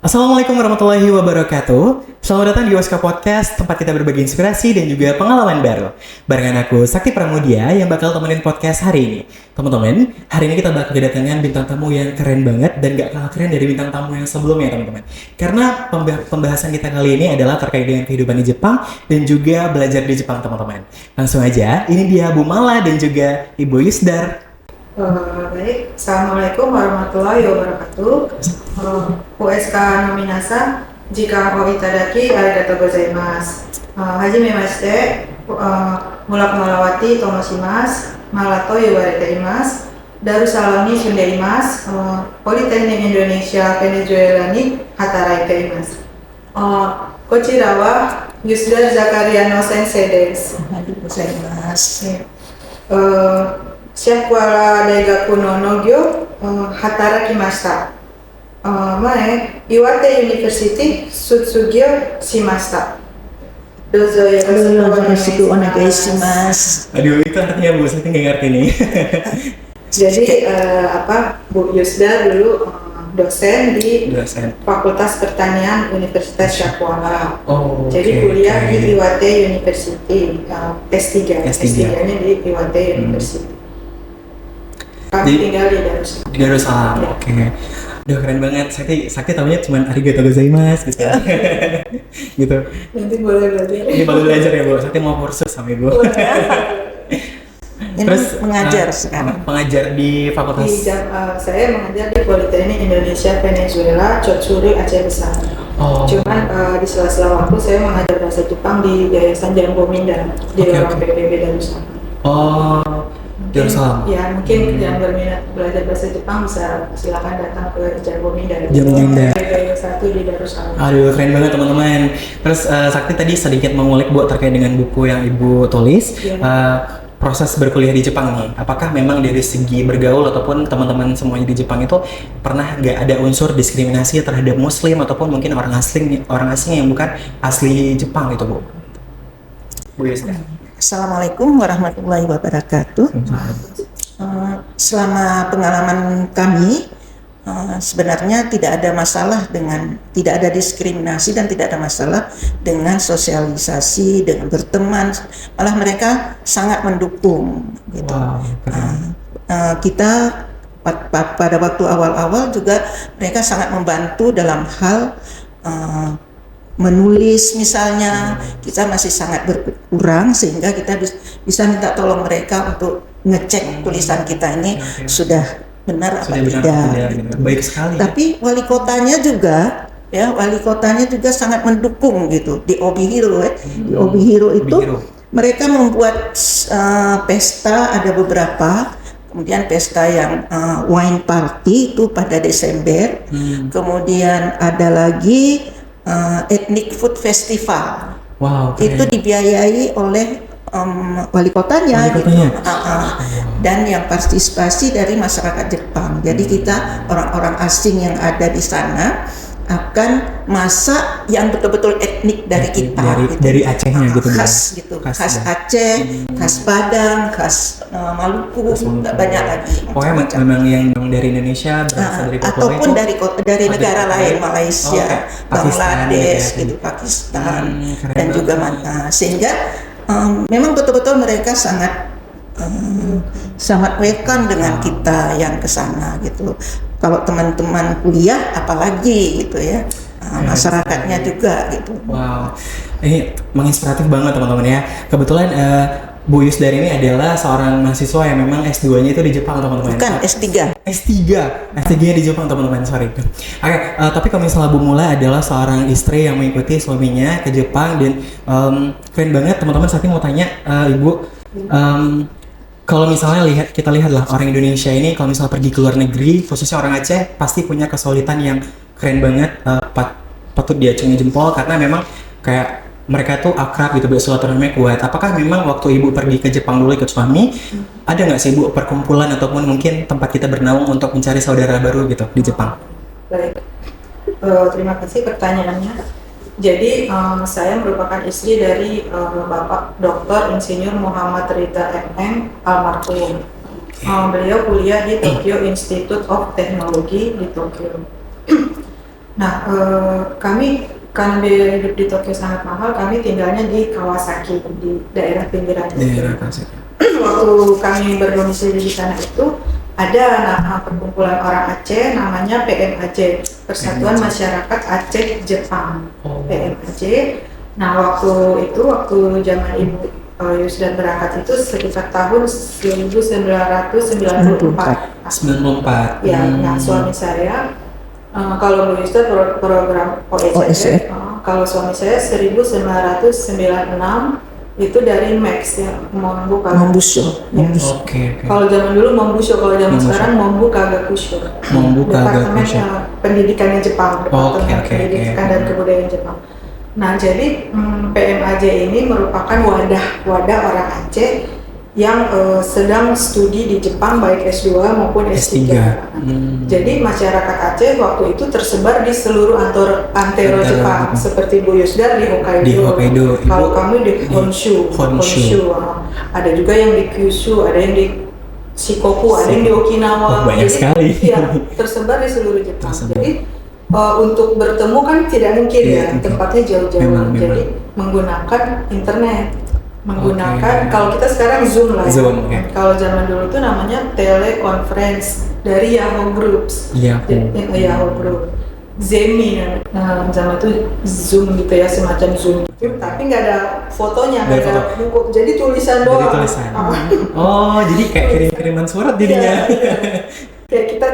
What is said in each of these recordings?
Assalamualaikum warahmatullahi wabarakatuh. Selamat datang di Waska Podcast, tempat kita berbagi inspirasi dan juga pengalaman baru. Barengan aku, Sakti Pramudia, yang bakal temenin podcast hari ini. Teman-teman, hari ini kita bakal kedatangan bintang tamu yang keren banget dan gak kalah keren dari bintang tamu yang sebelumnya, teman-teman. Karena pembahasan kita kali ini adalah terkait dengan kehidupan di Jepang dan juga belajar di Jepang, teman-teman. Langsung aja, ini dia Bu Mala dan juga Ibu Yusdar. Baik, Assalamualaikum warahmatullahi wabarakatuh. USK Nominasa, jika o itadaki arigatou gozaimasu. Hajime mashite, Murakumarawati Tomoshimasu, Mala to yowarete imasu. Darussalam ni shunde imasu. Politeknik Indonesia Venezuela ni hataraite imasu. Kochira wa Yusdar Zakaria no sensei desu. Arigatou gozaimasu. Shakuara Daigaku no Nogyo hatarakimashita. Mae Iwate University Sutsugyo shimashita. Dozo yoroshiku onegaishimasu. Aduh, itu artinya Bu, saya nggak ngerti nih. Jadi Bu Yusda dulu dosen di Fakultas Pertanian Universitas Shakuara. Jadi kuliah di Iwate University, S3. S3-nya di Iwate University. Kami tinggal di Darussalam. Di Darussalam, ya. Oke. Udah keren banget. Sakti tahunya cuma arigatou gozaimasu gitu. Gitu. Nanti boleh belajar. Ini baru belajar ya Bu. Sakti mau kursus sama Ibu. Terus mengajar sekarang. Pengajar di fakultas. Saya mengajar di Politeknik Indonesia Venezuela, Chotsuri, Aceh Besar. Cuman di sela-sela waktu saya mengajar bahasa Jepang di Yayasan Jambo Minda di ruang PBB Darussalam. Darussalam. Ya, mungkin yang berminat belajar bahasa Jepang bisa silakan datang ke Jambo Minda. Jambo Minda. PBB 1 di Darussalam. Aduh, keren banget teman-teman. Terus Sakti tadi sedikit mengulik Bu terkait dengan buku yang Ibu tulis. Proses berkuliah di Jepang nih, apakah memang dari segi bergaul ataupun teman-teman semuanya di Jepang itu pernah nggak ada unsur diskriminasi terhadap Muslim ataupun mungkin orang asing yang bukan asli Jepang gitu Bu? Bu Yusda. Assalamualaikum warahmatullahi wabarakatuh. Selama pengalaman kami, sebenarnya tidak ada diskriminasi dan tidak ada masalah dengan sosialisasi, dengan berteman, malah mereka sangat mendukung gitu. Kita pada waktu awal-awal juga mereka sangat membantu dalam hal menulis misalnya. Kita masih sangat berkurang sehingga kita bisa minta tolong mereka untuk ngecek tulisan kita ini sudah benar apa tidak. Baik sekali. Tapi wali kotanya juga sangat mendukung gitu di Obihiro. Di Obihiro itu mereka membuat pesta, ada beberapa. Kemudian pesta yang wine party itu pada Desember. Kemudian ada lagi ethnic food festival. Wow, itu dibiayai oleh wali kotanya. Gitu. Dan yang partisipasi dari masyarakat Jepang. Jadi kita orang-orang asing yang ada di sana akan masak yang betul-betul etnik dari kita. Dari Acehnya gitu. Khas gitu. Khas Aceh, khas Padang, khas Maluku, banyak lagi. Pokoknya memang yang dari Indonesia berasal dari Papua ataupun dari negara lain, Malaysia, Bangladesh gitu, Pakistan dan juga sehingga memang betul-betul mereka sangat welcome dengan kita yang ke sana gitu. Kalau teman-teman kuliah apalagi gitu ya. Masyarakatnya juga gitu. Wow. Ini menginspiratif banget teman-teman ya. Kebetulan Bu Yusdar ini adalah seorang mahasiswa yang memang S2-nya itu di Jepang teman-teman. Bukan, S3. S3-nya di Jepang teman-teman, sorry. Oke, tapi kalau misalnya Bu Mula adalah seorang istri yang mengikuti suaminya ke Jepang dan keren banget teman-teman. Saat ini mau tanya Ibu, kalau misalnya kita lihatlah orang Indonesia ini kalau misalnya pergi ke luar negeri, khususnya orang Aceh, pasti punya kesulitan yang keren banget, patut diacungi jempol karena memang kayak mereka tuh akrab gitu, silaturahminya kuat. Apakah memang waktu Ibu pergi ke Jepang dulu ikut suami, ada nggak sih Bu perkumpulan ataupun mungkin tempat kita bernaung untuk mencari saudara baru gitu di Jepang? Baik, terima kasih pertanyaannya. Jadi saya merupakan istri dari Bapak Dr. Insinyur Muhammad Rita MM almarhum. Beliau kuliah di Tokyo Institute of Technology di Tokyo. Nah, kami karena biaya hidup di Tokyo sangat mahal, kami tinggalnya di Kawasaki, di daerah pinggiran. Daerah Kawasaki. Waktu kami berdomisili di sana itu ada nama perkumpulan orang Aceh namanya PMAJ, Persatuan Masyarakat Aceh Jepang. PMAJ. Nah, waktu zaman Ibu Yusdan berangkat itu sekitar tahun 1994. 94. Ya, nah suami saya kalau Bu Yusdan program OECD, kalau suami saya 1996 itu dari Max ya, Mombu Mombusho. Oke. Kalau zaman dulu Mombusho, kalau zaman sekarang Mombu Kagakusho. Departemen Pendidikannya Jepang, Departemen Pendidikan dan Kebudayaan Jepang. Nah, jadi PMAJ ini merupakan wadah orang Aceh yang sedang studi di Jepang baik S2 maupun S3. Jadi masyarakat Aceh waktu itu tersebar di seluruh antero Jepang, seperti Bu Yusda di Hokkaido. Kalau kami di Honshu. Ada juga yang di Kyushu, ada yang di Shikoku, ada yang di Okinawa. Banyak sekali. Ya, tersebar di seluruh Jepang. Jadi untuk bertemu kan tidak mungkin ya, tempatnya jauh-jauh. Jadi menggunakan internet. Kalau kita sekarang Zoom lah ya. Kalau zaman dulu tuh namanya teleconference dari Yahoo Groups. Yahoo Group. Zemi, zaman itu Zoom gitu ya, semacam Zoom gitu. Tapi nggak ada fotonya, nggak ada buku. Jadi tulisan doang. Jadi kayak kirim-kiriman surat jadinya. Kayak kita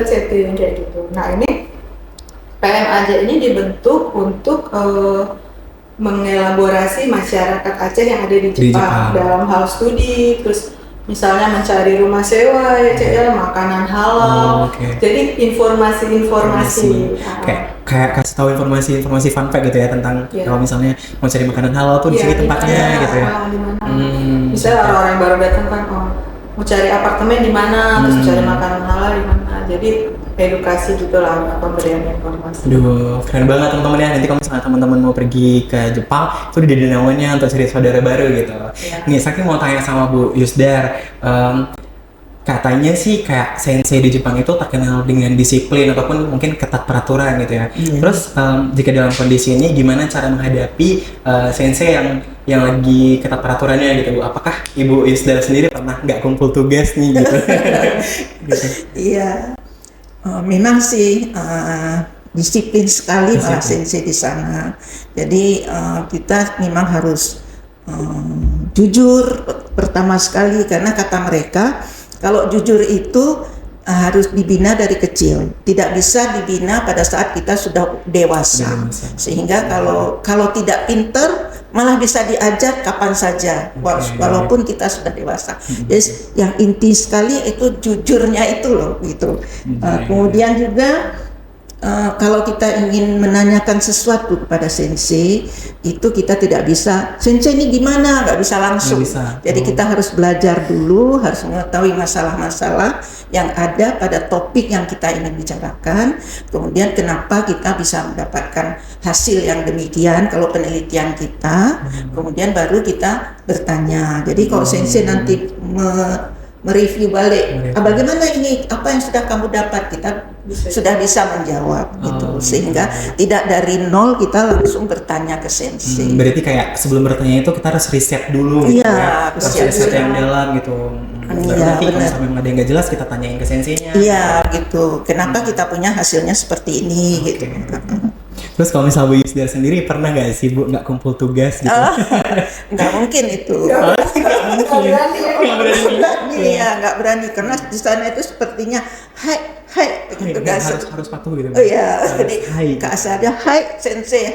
chatting kayak gitu. Nah, ini PMAJ ini dibentuk untuk mengelaborasi masyarakat Aceh yang ada di Jepang dalam hal studi, terus misalnya mencari rumah sewa ya, makanan halal. Jadi informasi kayak kasih tahu informasi fun fact gitu ya tentang kalau misalnya mau cari makanan halal tuh di sini tempatnya gitu ya. Misalnya orang-orang yang baru datang kan mau cari apartemen di mana, terus cari makanan halal di mana. Jadi edukasi gitu lah, pemberian informasi. Aduh, keren banget teman-teman ya. Nanti kalau misalnya teman-teman mau pergi ke Jepang, itu udah namanya untuk cari saudara baru gitu. Nih, Sakti mau tanya sama Bu Yusdar. Katanya sih kayak sensei di Jepang itu terkenal dengan disiplin ataupun mungkin ketat peraturan gitu ya. Terus jika dalam kondisi ini gimana cara menghadapi sensei yang lagi ketat peraturannya gitu Bu? Apakah Ibu Yusdar sendiri pernah nggak kumpul tugas nih gitu? Iya. Memang sih disiplin sekali para sensei di sana. Jadi kita memang harus jujur pertama sekali, karena kata mereka kalau jujur itu harus dibina dari kecil, tidak bisa dibina pada saat kita sudah dewasa. Sehingga kalau tidak pinter malah bisa diajar kapan saja, walaupun kita sudah dewasa. Jadi yang inti sekali itu jujurnya itu loh gitu. Kemudian juga kalau kita ingin menanyakan sesuatu kepada sensei, itu kita tidak bisa, sensei ini gimana, nggak bisa langsung. Jadi kita harus belajar dulu, harus mengetahui masalah-masalah yang ada pada topik yang kita ingin bicarakan. Kemudian kenapa kita bisa mendapatkan hasil yang demikian kalau penelitian kita. Kemudian baru kita bertanya. Jadi kalau sensei nanti mereview balik, bagaimana ini, apa yang sudah kamu dapat, kita sudah bisa menjawab gitu, sehingga tidak dari nol kita langsung bertanya ke sensei. Berarti kayak sebelum bertanya itu kita harus riset dulu gitu ya, riset yang dalam gitu. Nanti kalau sampai ada yang nggak jelas kita tanyain ke senseinya. Iya gitu, kenapa kita punya hasilnya seperti ini gitu. Terus kalau misalnya Bu Yusdar sendiri pernah nggak sih Bu nggak kumpul tugas gitu? Nggak mungkin itu. Nggak berani karena di sana itu sepertinya hai gitu kan. Harus patuh gitu. Oh iya, jadi kasarnya hai sensei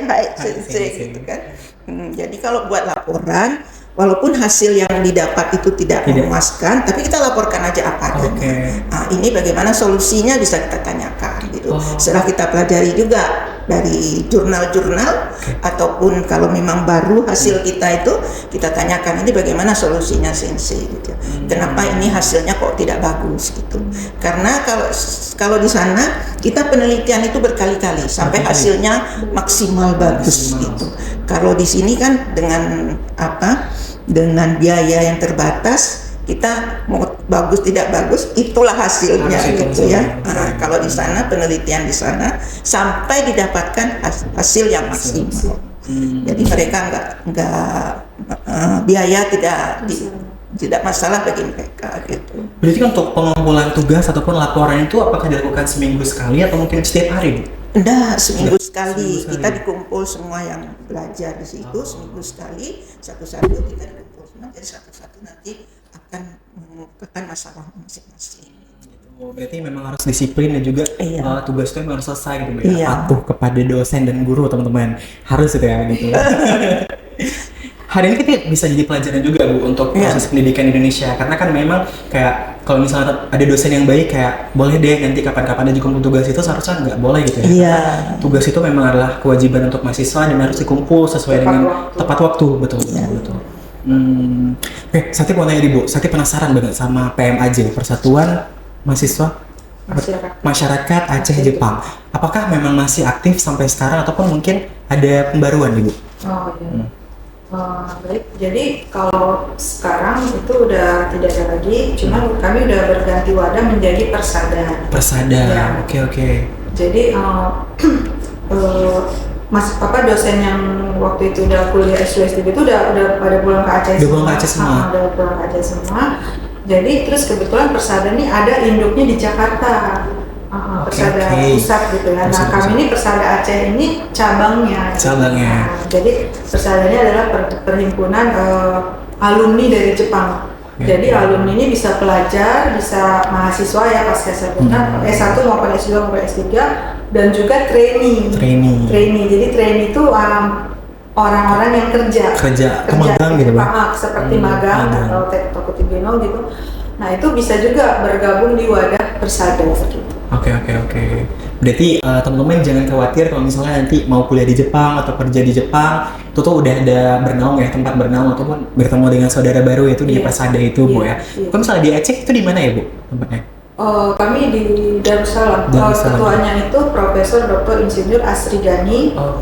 gitu kan. Jadi kalau buat laporan, walaupun hasil yang didapat itu tidak memuaskan, tapi kita laporkan aja apa adanya. Ini bagaimana solusinya bisa kita tanyakan gitu. Setelah kita pelajari juga dari jurnal-jurnal ataupun kalau memang baru hasil kita itu, kita tanyakan ini bagaimana solusinya sensei gitu. Kenapa ini hasilnya kok tidak bagus gitu. Karena kalau di sana kita penelitian itu berkali-kali sampai hasilnya maksimal bagus gitu. Kalau di sini kan dengan biaya yang terbatas, kita mau bagus tidak bagus itulah hasilnya Harus itu gitu ya. hasilnya. Kalau di sana penelitian di sana sampai didapatkan hasil yang maksimal. Jadi mereka biaya tidak masalah bagi mereka gitu. Berarti kan untuk pengumpulan tugas ataupun laporan itu apakah dilakukan seminggu sekali atau mungkin setiap hari, Bu? Enggak, seminggu sekali. Seminggu sekali. Kita dikumpul semua yang belajar di situ seminggu sekali, satu-satu kita dikumpul semua, jadi satu-satu nanti akan mengemukakan masalah masing-masing. Oh, berarti memang harus disiplin dan juga Iya. tugas itu memang harus selesai gitu, Bu, ya. Iya. Patuh kepada dosen dan guru, teman-teman. Harus itu ya gitu. Hari ini kita bisa jadi pelajaran juga, Bu, untuk Iya. proses pendidikan Indonesia. Karena kan memang kayak kalau misalnya ada dosen yang baik kayak boleh deh nanti kapan-kapan ada kumpul tugas itu seharusnya nggak boleh gitu ya. Iya. Tugas itu memang adalah kewajiban untuk mahasiswa dan harus dikumpul sesuai Tepat dengan waktu. tepat waktu, betul. Betul. Oke, Sakti mau nanya nih, Bu. Sakti penasaran banget sama PMAJ, Persatuan Mahasiswa Masyarakat Aceh Jepang. Apakah memang masih aktif sampai sekarang ataupun mungkin ada pembaruan nih, Bu? Oh iya. Baik, jadi kalau sekarang itu udah tidak ada lagi, cuman kami udah berganti wadah menjadi Persada. Persada. Ya. Oke. Jadi dosen yang waktu itu udah kuliah S2 itu udah pada pulang ke Aceh. Udah pulang ke Aceh semua? Udah pulang ke Aceh semua. Jadi terus kebetulan Persada ini ada induknya di Jakarta. Persada pusat gitu ya. Nah, Persada kami pusat. ini Persada Aceh ini cabangnya. Cabangnya. Nah, jadi Persada ini adalah perhimpunan alumni dari Jepang. Jadi alumni ini bisa pelajar, bisa mahasiswa ya pasca sarjana, S1 maupun S2 maupun S3, dan juga trainee. Jadi trainee itu orang-orang yang kerja magang gitu, Bang? seperti magang atau Tokutibino gitu. Nah, itu bisa juga bergabung di wadah Persada gitu. Oke. Berarti teman-teman jangan khawatir kalau misalnya nanti mau kuliah di Jepang atau kerja di Jepang, itu tuh udah ada bernaung ya, tempat bernaung ataupun bertemu dengan saudara baru yaitu di Iya. Persada itu, Bu ya. Iya. Kalau misalnya di Aceh itu di mana ya, Bu, tempatnya? Kami di Darussalam. Darussalam. Ketuanya itu Profesor Dr. Insinyur Asri Gani. Oh,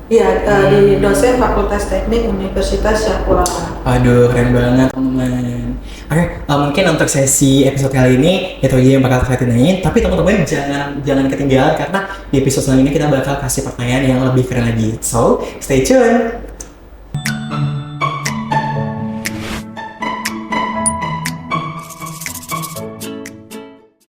Iya, di dosen Fakultas Teknik Universitas Syakuala. aduh, keren banget, teman-teman. Oke, mungkin untuk sesi episode kali ini itu aja yang bakal saya tanyain. Tapi teman-teman jangan ketinggalan karena di episode selanjutnya kita bakal kasih pertanyaan yang lebih keren lagi. So, stay tune.